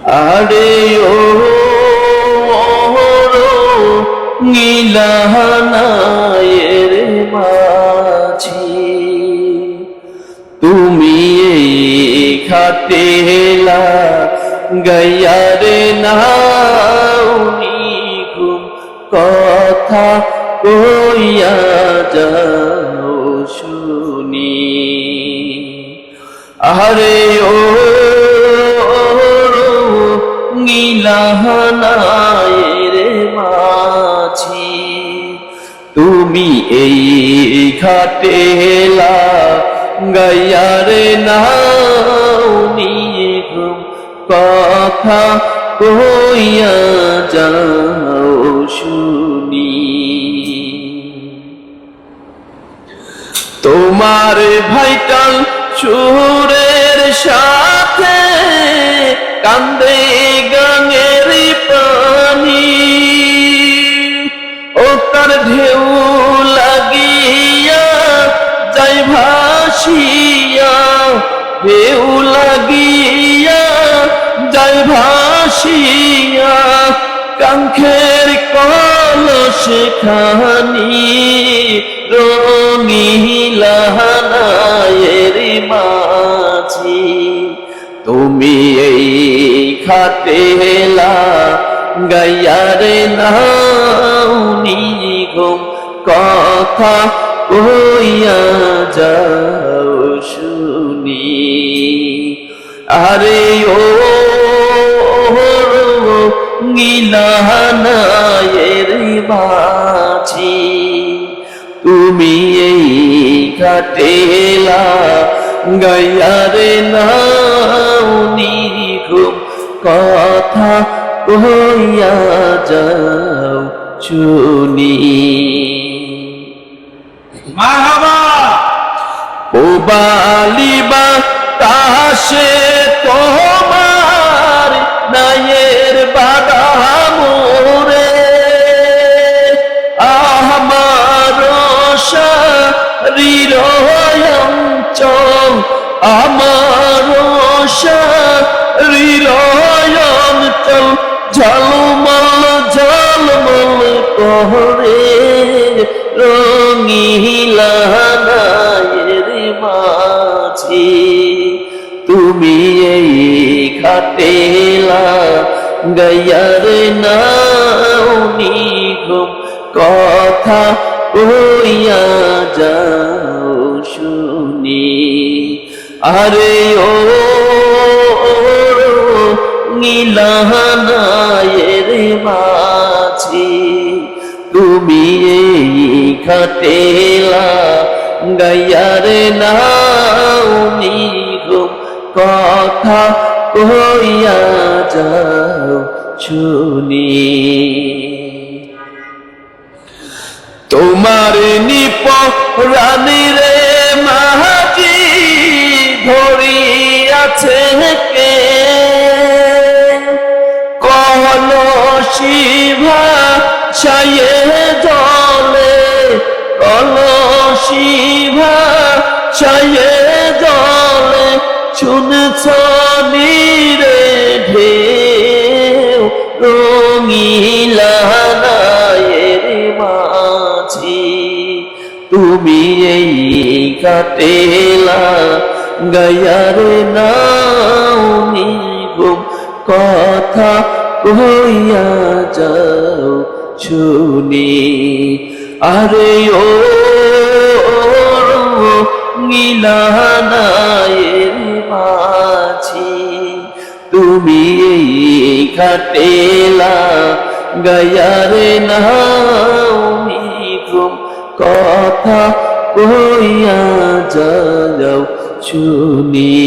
আরে ও নীলাহানায়ের মাঝি, তুমি এই ঘাটেলা গাইয়ারে নাউনি ঘুম কথা কইয়া যাও শুনি। আরে ও নীলাহানায়ের মাঝি, তুমি এই ঘাটেলা গাইয়ারে নাউনি ঘুম কথা কইয়া যাও শুনি। তোমার ভাইটাল সুরের সাথে কান্দে গাঙের পানি, ও তার ঢেউ লাগিয়া যাই ভাসিয়া, ঢেউ লাগিয়া যাই ভাসিয়া, কাঙ্খের কলস খানি রঙিলাহানায়ের মাঝি, তুমি এই ঘাটেলা গাইয়ারে নাউনি ঘুম কথা কইয়া যাও শুনি। আরে ও নীলাহানায়ের মাঝি, তুমি এই ঘাটেলা গাইয়ারে নাউনি ঘুম কথা কইয়া যাও শুনি। মারহাবা। ও বালিবা তাসে তোমার নায়ের বাদামরে, আমার শরীর অঞ্চল, আমার শরীর অঞ্চল ঝলমল ঝলমল করে রঙিলাহানায়ের মাঝি, তুমি এই ঘাটেলা গাইয়ারে নাউনি ঘুম কথা কইয়া যাও শুনি। আরে ও নীলাহানায়ের মাঝি, তুমি এই ঘাটেলা গাইয়ারে নাউনি ঘুম কথা কইয়া যাও শুনি। তোমার নিপরানি রে মাঝি ধরিয়াছে কে, কলসি ভাষায়ে জলে, কলসি ভাষায়ে জলে, শুনছ নীরে ঢেউ রঙিলাহানায়ের মাঝি, তুমি এই ঘাটেলা গাইয়ারে নাউনি ঘুম কথা কইয়া যাও শুনি। আরে ও নীলাহানায়ের মাঝি, তুমি এই ঘাটেলা গাইয়ারে নাউনি ঘুম কথা কইয়া যাও শুনি।